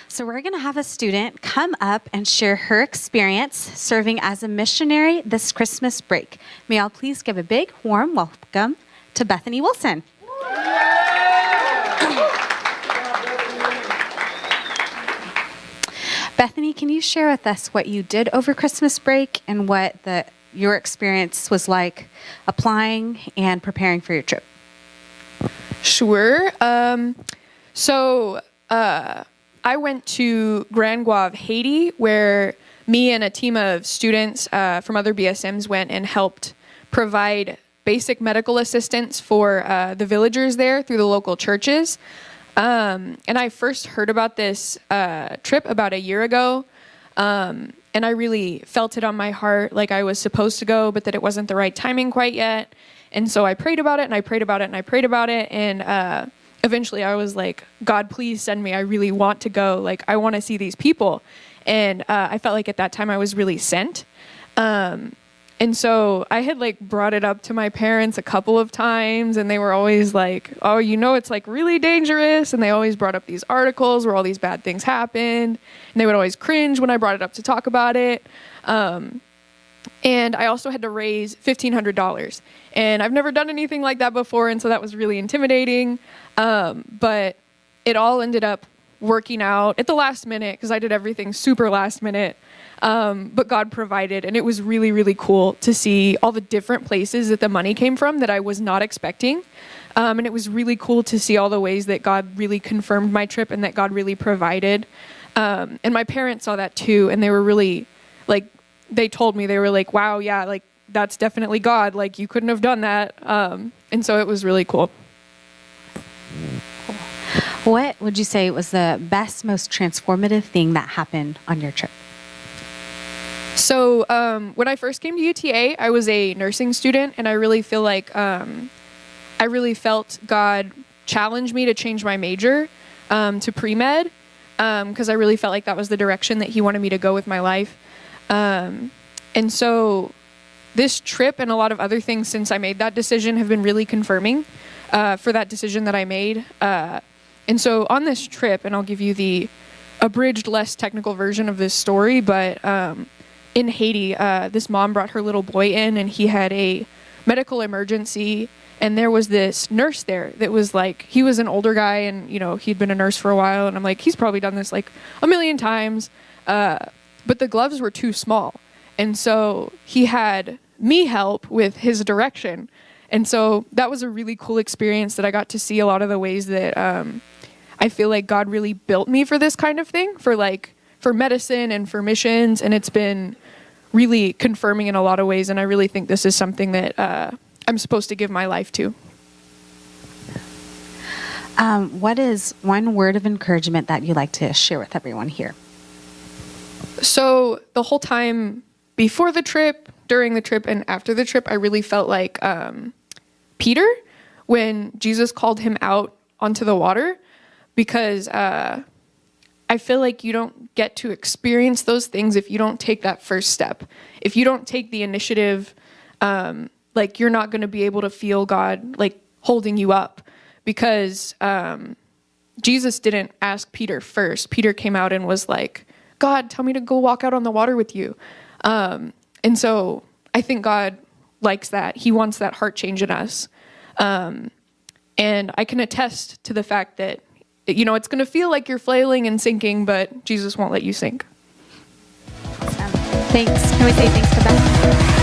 So we're going to have a student come up and share her experience serving as a missionary this Christmas break. May all please give a big, warm welcome to Bethany Wilson. Bethany, can you share with us what you did over Christmas break and what your experience was like applying and preparing for your trip? Sure. I went to Grand Guave, Haiti, where me and a team of students from other BSMs went and helped provide basic medical assistance for the villagers there through the local churches. And I first heard about this trip about a year ago, and I really felt it on my heart, like I was supposed to go, but that it wasn't the right timing quite yet. And so I prayed about it, and I prayed about it, and I prayed about it, and eventually I was like, God, please send me. I really want to go. Like, I want to see these people. And I felt like at that time I was really sent. And so I had like brought it up to my parents a couple of times, and they were always like, oh, it's like really dangerous. And they always brought up these articles where all these bad things happened. And they would always cringe when I brought it up to talk about it. And I also had to raise $1,500. And I've never done anything like that before, and so that was really intimidating. But it all ended up working out at the last minute because I did everything super last minute. But God provided, and it was really, really cool to see all the different places that the money came from that I was not expecting. And it was really cool to see all the ways that God really confirmed my trip and that God really provided. And my parents saw that too, and they were really, like, they told me, they were like, wow, yeah, like, that's definitely God. Like, you couldn't have done that. And so it was really cool. What would you say was the best, most transformative thing that happened on your trip? So when I first came to UTA, I was a nursing student, and I really feel like I really felt God challenge me to change my major to pre-med because I really felt like that was the direction that he wanted me to go with my life. And so this trip and a lot of other things since I made that decision have been really confirming for that decision that I made. And so on this trip, and I'll give you the abridged, less technical version of this story, but in Haiti, this mom brought her little boy in, and he had a medical emergency, and there was this nurse there that was like, he was an older guy, and he'd been a nurse for a while, and I'm like, he's probably done this like a million times, but the gloves were too small, and so he had me help with his direction. And so that was a really cool experience that I got to see a lot of the ways that I feel like God really built me for this kind of thing, for medicine and for missions. And it's been really confirming in a lot of ways. And I really think this is something that I'm supposed to give my life to. What is one word of encouragement that you'd like to share with everyone here? So the whole time before the trip, during the trip, and after the trip, I really felt like Peter when Jesus called him out onto the water, because I feel like you don't get to experience those things if you don't take that first step. If you don't take the initiative, like, you're not going to be able to feel God like holding you up, because Jesus didn't ask Peter first. Peter came out and was like, God, tell me to go walk out on the water with you. And so I think God likes that. He wants that heart change in us. And I can attest to the fact that, it's going to feel like you're flailing and sinking, but Jesus won't let you sink. Awesome. Thanks. Can we say thanks to Beth?